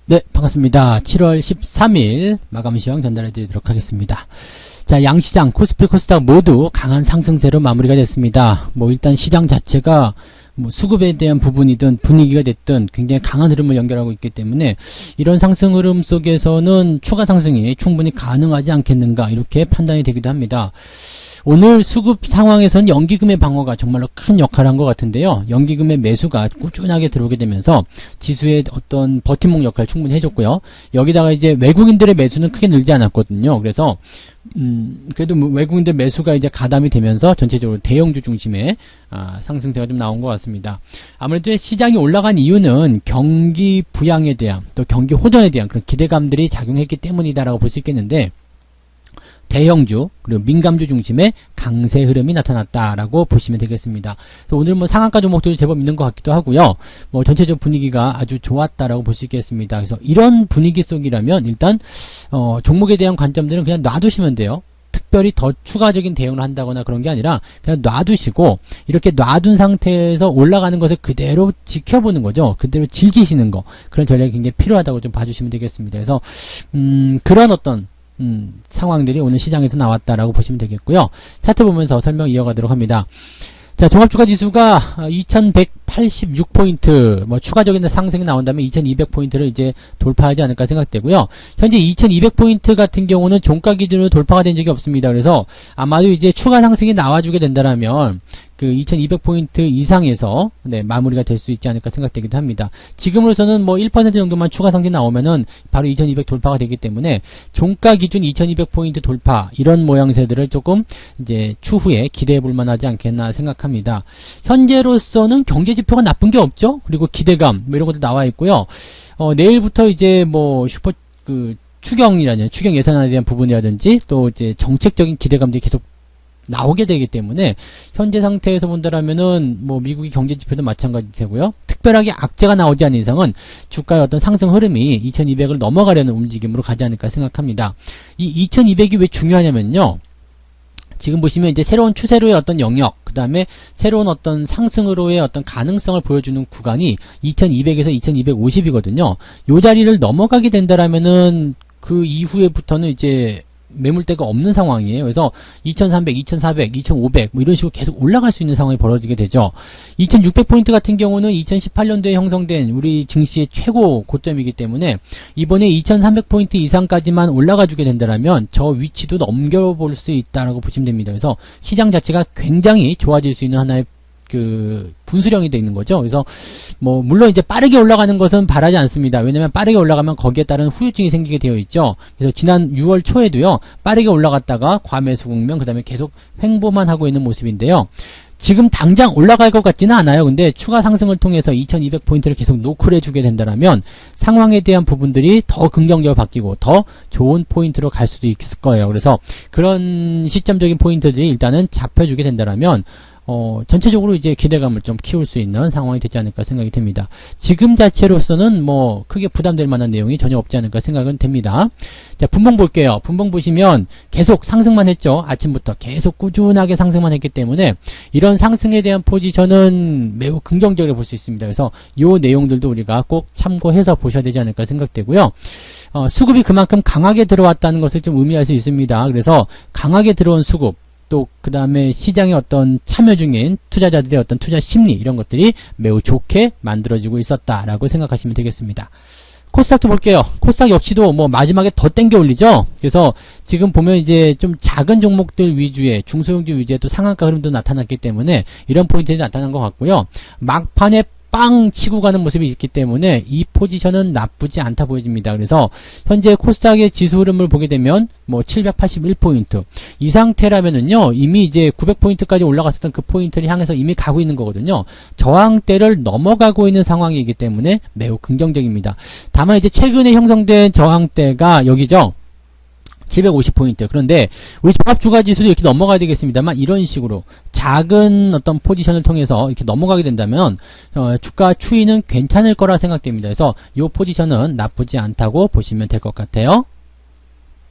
네, 반갑습니다. 7월 13일 마감 시황 전달해 드리도록 하겠습니다. 자, 양시장, 코스피, 코스닥 모두 강한 상승세로 마무리가 됐습니다. 일단 시장 자체가 수급에 대한 부분이든 분위기가 됐든 굉장히 강한 흐름을 연결하고 있기 때문에 이런 상승 흐름 속에서는 추가 상승이 충분히 가능하지 않겠는가 이렇게 판단이 되기도 합니다. 오늘 수급 상황에서는 연기금의 방어가 정말로 큰 역할을 한 것 같은데요. 연기금의 매수가 꾸준하게 들어오게 되면서 지수의 어떤 버팀목 역할을 충분히 해줬고요. 여기다가 이제 외국인들의 매수는 크게 늘지 않았거든요. 그래서 그래도 외국인들 매수가 이제 가담이 되면서 전체적으로 대형주 중심의 상승세가 좀 나온 것 같습니다. 아무래도 시장이 올라간 이유는 경기 부양에 대한 또 경기 호전에 대한 그런 기대감들이 작용했기 때문이다라고 볼 수 있겠는데, 대형주 그리고 민감주 중심의 강세 흐름이 나타났다라고 보시면 되겠습니다. 그래서 오늘 상한가 종목들도 제법 있는 것 같기도 하고요. 전체적 분위기가 아주 좋았다라고 볼 수 있겠습니다. 그래서 이런 분위기 속이라면 일단 종목에 대한 관점들은 그냥 놔두시면 돼요. 특별히 더 추가적인 대응을 한다거나 그런 게 아니라 그냥 놔두시고, 이렇게 놔둔 상태에서 올라가는 것을 그대로 지켜보는 거죠. 그대로 즐기시는 거, 그런 전략이 굉장히 필요하다고 좀 봐주시면 되겠습니다. 그래서 그런 어떤 상황들이 오늘 시장에서 나왔다라고 보시면 되겠고요. 차트 보면서 설명 이어가도록 합니다. 자, 종합주가지수가 2186포인트, 추가적인 상승이 나온다면 2200포인트를 이제 돌파하지 않을까 생각되고요. 현재 2200포인트 같은 경우는 종가 기준으로 돌파가 된 적이 없습니다. 그래서 아마도 이제 추가 상승이 나와주게 된다라면 그 2200포인트 이상에서 마무리가 될 수 있지 않을까 생각되기도 합니다. 지금으로서는 1% 정도만 추가 상승이 나오면은 바로 2200 돌파가 되기 때문에 종가 기준 2200포인트 돌파, 이런 모양새들을 조금 이제 추후에 기대해 볼 만하지 않겠나 생각합니다. 현재로서는 경제 지표가 나쁜 게 없죠. 그리고 기대감 이런 것도 나와 있고요. 내일부터 이제 추경 예산안에 대한 부분이라든지 또 이제 정책적인 기대감들이 계속 나오게 되기 때문에 현재 상태에서 본다라면은 미국의 경제 지표도 마찬가지 되고요. 특별하게 악재가 나오지 않는 이상은 주가의 어떤 상승 흐름이 2200을 넘어가려는 움직임으로 가지 않을까 생각합니다. 이 2200이 왜 중요하냐면요. 지금 보시면 이제 새로운 추세로의 어떤 영역, 그 다음에 새로운 어떤 상승으로의 어떤 가능성을 보여주는 구간이 2200에서 2250이거든요. 요 자리를 넘어가게 된다라면은 그 이후에부터는 이제 매물대가 없는 상황이에요. 그래서 2300, 2400, 2500 이런 식으로 계속 올라갈 수 있는 상황이 벌어지게 되죠. 2600포인트 같은 경우는 2018년도에 형성된 우리 증시의 최고 고점이기 때문에 이번에 2300포인트 이상까지만 올라가 주게 된다면 저 위치도 넘겨볼 수 있다라고 보시면 됩니다. 그래서 시장 자체가 굉장히 좋아질 수 있는 하나의 분수령이 되어 있는 거죠. 그래서 물론 이제 빠르게 올라가는 것은 바라지 않습니다. 왜냐면 빠르게 올라가면 거기에 따른 후유증이 생기게 되어 있죠. 그래서 지난 6월 초에도요, 빠르게 올라갔다가 과매수 국면, 그 다음에 계속 횡보만 하고 있는 모습인데요. 지금 당장 올라갈 것 같지는 않아요. 근데 추가 상승을 통해서 2200포인트를 계속 노크를 해주게 된다면 상황에 대한 부분들이 더 긍정적으로 바뀌고 더 좋은 포인트로 갈 수도 있을 거예요. 그래서 그런 시점적인 포인트들이 일단은 잡혀주게 된다면 전체적으로 이제 기대감을 좀 키울 수 있는 상황이 되지 않을까 생각이 됩니다. 지금 자체로서는 크게 부담될 만한 내용이 전혀 없지 않을까 생각은 됩니다. 자, 분봉 볼게요. 분봉 보시면 계속 상승만 했죠. 아침부터 계속 꾸준하게 상승만 했기 때문에 이런 상승에 대한 포지션은 매우 긍정적으로 볼 수 있습니다. 그래서 요 내용들도 우리가 꼭 참고해서 보셔야 되지 않을까 생각되고요. 수급이 그만큼 강하게 들어왔다는 것을 좀 의미할 수 있습니다. 그래서 강하게 들어온 수급, 또 그 다음에 시장의 어떤 참여 중인 투자자들의 어떤 투자 심리, 이런 것들이 매우 좋게 만들어지고 있었다라고 생각하시면 되겠습니다. 코스닥도 볼게요. 코스닥 역시도 마지막에 더 땡겨 올리죠. 그래서 지금 보면 이제 좀 작은 종목들 위주의, 중소형주 위주의 또 상한가 흐름도 나타났기 때문에 이런 포인트들이 나타난 것 같고요. 막판에 빵 치고 가는 모습이 있기 때문에 이 포지션은 나쁘지 않다 보여집니다. 그래서 현재 코스닥의 지수 흐름을 보게 되면 781포인트 이 상태라면은요, 이미 이제 900포인트까지 올라갔었던 그 포인트를 향해서 이미 가고 있는 거거든요. 저항대를 넘어가고 있는 상황이기 때문에 매우 긍정적입니다. 다만 이제 최근에 형성된 저항대가 여기죠. 750포인트. 그런데 우리 종합주가지수도 이렇게 넘어가야 되겠습니다만, 이런 식으로 작은 어떤 포지션을 통해서 이렇게 넘어가게 된다면 주가 추이는 괜찮을 거라 생각됩니다. 그래서 이 포지션은 나쁘지 않다고 보시면 될 것 같아요.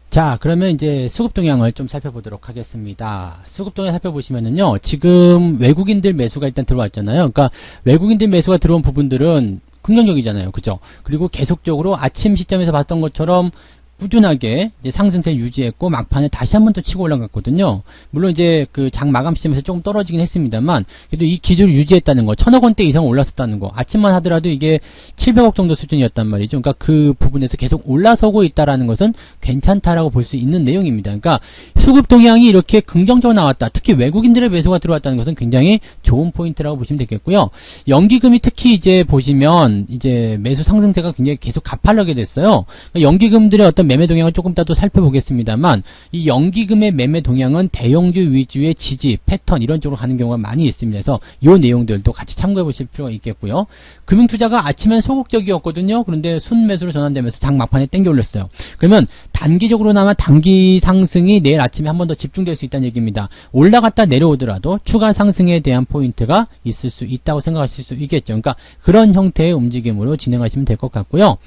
자, 그러면 이제 수급 동향을 좀 살펴보도록 하겠습니다. 수급 동향 살펴보시면은요, 지금 외국인들 매수가 일단 들어왔잖아요. 그러니까 외국인들 매수가 들어온 부분들은 긍정적이잖아요. 그죠? 그리고 계속적으로 아침 시점에서 봤던 것처럼 꾸준하게 이제 상승세를 유지했고 막판에 다시 한 번 더 치고 올라갔거든요. 물론 이제 그 장 마감 시점에서 조금 떨어지긴 했습니다만 그래도 이 기조를 유지했다는 거, 1000억 원대 이상 올랐었다는 거, 아침만 하더라도 이게 700억 정도 수준이었단 말이죠. 그러니까 그 부분에서 계속 올라서고 있다라는 것은 괜찮다라고 볼 수 있는 내용입니다. 그러니까 수급 동향이 이렇게 긍정적으로 나왔다. 특히 외국인들의 매수가 들어왔다는 것은 굉장히 좋은 포인트라고 보시면 되겠고요. 연기금이 특히 이제 보시면 이제 매수 상승세가 굉장히 계속 가팔르게 됐어요. 그러니까 연기금들의 어떤 매매 동향을 조금 더 살펴보겠습니다만 이 연기금의 매매 동향은 대형주 위주의 지지, 패턴 이런 쪽으로 가는 경우가 많이 있습니다. 그래서 이 내용들도 같이 참고해 보실 필요가 있겠고요. 금융투자가 아침엔 소극적이었거든요. 그런데 순매수로 전환되면서 장 막판에 땡겨 올렸어요. 그러면 단기적으로나마 단기 상승이 내일 아침에 한 번 더 집중될 수 있다는 얘기입니다. 올라갔다 내려오더라도 추가 상승에 대한 포인트가 있을 수 있다고 생각하실 수 있겠죠. 그러니까 그런 형태의 움직임으로 진행하시면 될 것 같고요.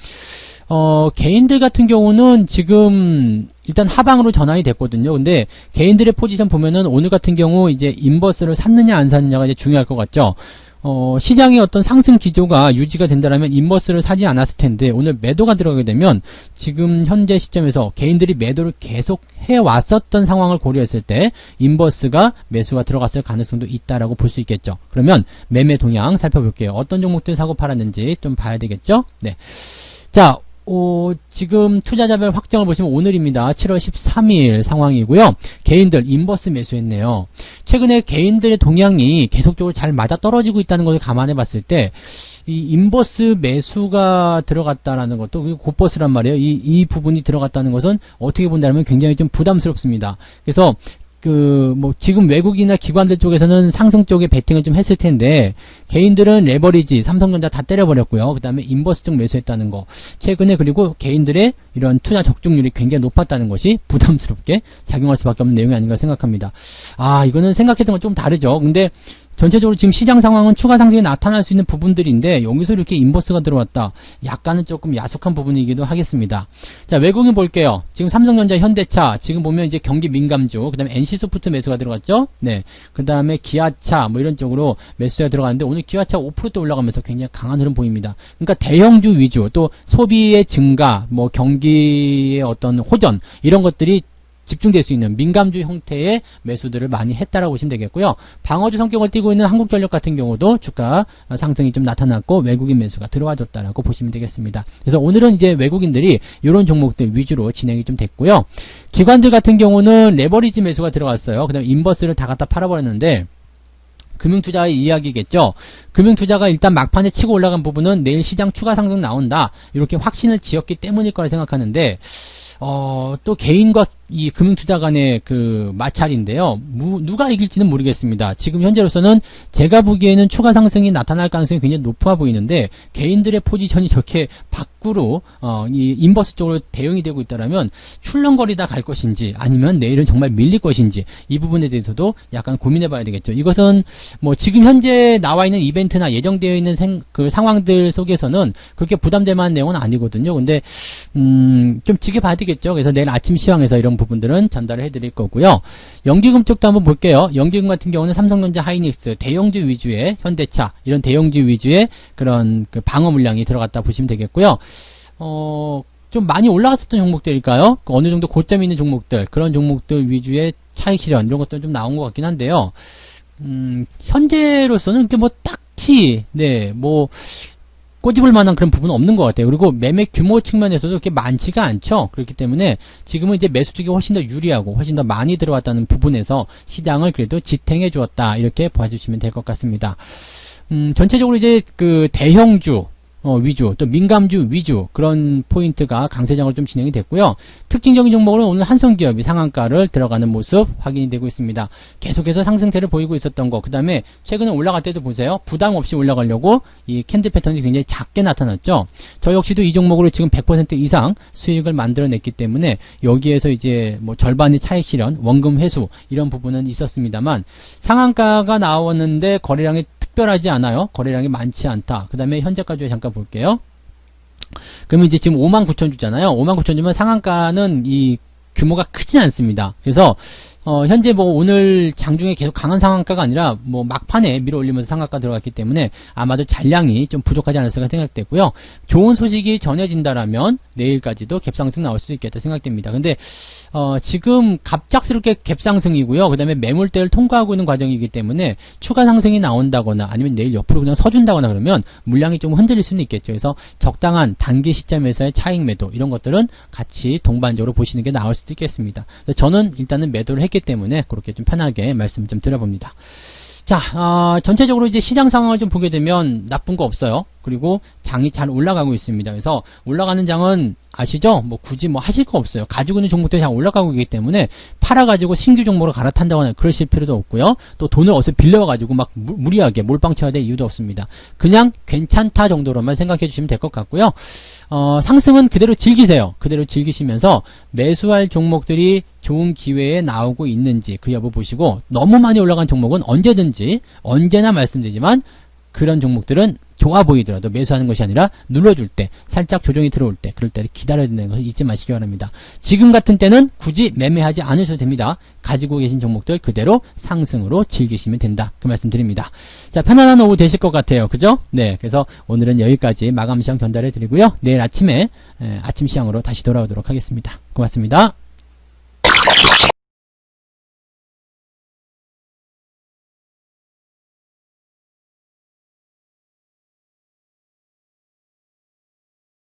개인들 같은 경우는 지금 일단 하방으로 전환이 됐거든요. 근데 개인들의 포지션 보면은 오늘 같은 경우 이제 인버스를 샀느냐 안 샀느냐가 이제 중요할 것 같죠. 시장의 어떤 상승 기조가 유지가 된다면 인버스를 사지 않았을 텐데 오늘 매도가 들어가게 되면 지금 현재 시점에서 개인들이 매도를 계속 해왔었던 상황을 고려했을 때 인버스가 매수가 들어갔을 가능성도 있다라고 볼 수 있겠죠. 그러면 매매 동향 살펴볼게요. 어떤 종목들 사고 팔았는지 좀 봐야 되겠죠. 네. 자, 지금 투자자별 확정을 보시면 오늘입니다. 7월 13일 상황이고요. 개인들 인버스 매수했네요. 최근에 개인들의 동향이 계속적으로 잘 맞아 떨어지고 있다는 것을 감안해 봤을 때 이 인버스 매수가 들어갔다라는 것도 그리고 곧버스란 말이에요. 이 부분이 들어갔다는 것은 어떻게 본다면 굉장히 좀 부담스럽습니다. 그래서 지금 외국이나 기관들 쪽에서는 상승 쪽에 베팅을 좀 했을 텐데, 개인들은 레버리지, 삼성전자 다 때려버렸고요. 그 다음에 인버스 쪽 매수했다는 거. 최근에 그리고 개인들의 이런 투자 적중률이 굉장히 높았다는 것이 부담스럽게 작용할 수밖에 없는 내용이 아닌가 생각합니다. 이거는 생각했던 건 좀 다르죠. 근데, 전체적으로 지금 시장 상황은 추가 상승이 나타날 수 있는 부분들인데 여기서 이렇게 인버스가 들어왔다. 약간은 조금 야속한 부분이기도 하겠습니다. 자, 외국인 볼게요. 지금 삼성전자, 현대차, 지금 보면 이제 경기 민감주, 그 다음에 NC소프트 매수가 들어갔죠? 네. 그 다음에 기아차, 이런 쪽으로 매수가 들어갔는데 오늘 기아차 5%또 올라가면서 굉장히 강한 흐름 보입니다. 그러니까 대형주 위주, 또 소비의 증가, 경기의 어떤 호전, 이런 것들이 집중될 수 있는 민감주 형태의 매수들을 많이 했다라고 보시면 되겠고요. 방어주 성격을 띠고 있는 한국전력 같은 경우도 주가 상승이 좀 나타났고 외국인 매수가 들어와줬다라고 보시면 되겠습니다. 그래서 오늘은 이제 외국인들이 이런 종목들 위주로 진행이 좀 됐고요. 기관들 같은 경우는 레버리지 매수가 들어갔어요. 그 다음에 인버스를 다 갖다 팔아버렸는데 금융투자의 이야기겠죠. 금융투자가 일단 막판에 치고 올라간 부분은 내일 시장 추가 상승 나온다. 이렇게 확신을 지었기 때문일 거라 생각하는데 또 개인과 이 금융투자 간의 그 마찰인데요. 누가 이길지는 모르겠습니다. 지금 현재로서는 제가 보기에는 추가 상승이 나타날 가능성이 굉장히 높아 보이는데 개인들의 포지션이 저렇게 밖으로 이 인버스 쪽으로 대응이 되고 있다라면 출렁거리다 갈 것인지 아니면 내일은 정말 밀릴 것인지 이 부분에 대해서도 약간 고민해 봐야 되겠죠. 이것은 지금 현재 나와 있는 이벤트나 예정되어 있는 그 상황들 속에서는 그렇게 부담될 만한 내용은 아니거든요. 근데 좀 지켜봐야 되겠죠. 그래서 내일 아침 시황에서 이런 부분들은 전달을 해드릴 거고요. 연기금 쪽도 한번 볼게요. 연기금 같은 경우는 삼성전자, 하이닉스, 대형주 위주의 현대차 이런 대형주 위주의 그런 그 방어 물량이 들어갔다 보시면 되겠고요. 좀 많이 올라갔었던 종목들일까요? 어느 정도 고점이 있는 종목들, 그런 종목들 위주의 차익 실현 이런 것들은 좀 나온 것 같긴 한데요. 현재로서는 이렇게 딱히 꼬집을 만한 그런 부분은 없는 것 같아요. 그리고 매매 규모 측면에서도 그렇게 많지가 않죠. 그렇기 때문에 지금은 이제 매수 쪽이 훨씬 더 유리하고 훨씬 더 많이 들어왔다는 부분에서 시장을 그래도 지탱해 주었다. 이렇게 봐주시면 될 것 같습니다. 전체적으로 이제 그 대형주 위주, 또 민감주 위주 그런 포인트가 강세장으로 좀 진행이 됐고요. 특징적인 종목으로 오늘 한성기업이 상한가를 들어가는 모습 확인이 되고 있습니다. 계속해서 상승세를 보이고 있었던 거, 그 다음에 최근에 올라갈 때도 보세요. 부담 없이 올라가려고 이 캔들 패턴이 굉장히 작게 나타났죠. 저 역시도 이 종목으로 지금 100% 이상 수익을 만들어냈기 때문에 여기에서 이제 절반의 차익 실현, 원금 회수 이런 부분은 있었습니다만 상한가가 나왔는데 거래량이 특별하지 않아요. 거래량이 많지 않다. 그 다음에 현재까지 잠깐 볼게요. 그러면 이제 지금 59,000주잖아요. 59,000주면 상한가는 이 규모가 크진 않습니다. 그래서 현재 뭐 오늘 장중에 계속 강한 상한가가 아니라 뭐 막판에 밀어 올리면서 상한가 들어갔기 때문에 아마도 잔량이 좀 부족하지 않을까 생각되고요. 좋은 소식이 전해진다라면 내일까지도 갭상승 나올 수도 있겠다 생각됩니다. 근데 지금 갑작스럽게 갭상승이고요. 그 다음에 매물대를 통과하고 있는 과정이기 때문에 추가 상승이 나온다거나 아니면 내일 옆으로 그냥 서준다거나 그러면 물량이 좀 흔들릴 수는 있겠죠. 그래서 적당한 단기 시점에서의 차익 매도 이런 것들은 같이 동반적으로 보시는 게 나을 수도 있겠습니다. 저는 일단은 매도를 했기 때문에 그렇게 좀 편하게 말씀 좀 드려봅니다. 자, 전체적으로 이제 시장 상황을 좀 보게 되면 나쁜 거 없어요. 그리고 장이 잘 올라가고 있습니다. 그래서 올라가는 장은 아시죠? 뭐 굳이 뭐 하실 거 없어요. 가지고 있는 종목들이 잘 올라가고 있기 때문에 팔아가지고 신규 종목으로 갈아탄다거나 그러실 필요도 없고요. 또 돈을 어디서 빌려가지고 막 무리하게 몰빵 쳐야 될 이유도 없습니다. 그냥 괜찮다 정도로만 생각해 주시면 될 것 같고요. 상승은 그대로 즐기세요. 그대로 즐기시면서 매수할 종목들이 좋은 기회에 나오고 있는지 그 여부 보시고 너무 많이 올라간 종목은 언제든지 언제나 말씀드리지만 그런 종목들은 좋아 보이더라도 매수하는 것이 아니라 눌러줄 때 살짝 조정이 들어올 때 그럴 때 기다려야 된다는 것을 잊지 마시기 바랍니다. 지금 같은 때는 굳이 매매하지 않으셔도 됩니다. 가지고 계신 종목들 그대로 상승으로 즐기시면 된다. 그 말씀 드립니다. 자, 편안한 오후 되실 것 같아요. 그죠? 네, 그래서 오늘은 여기까지 마감 시황 전달해 드리고요. 내일 아침에 아침 시황으로 다시 돌아오도록 하겠습니다. 고맙습니다.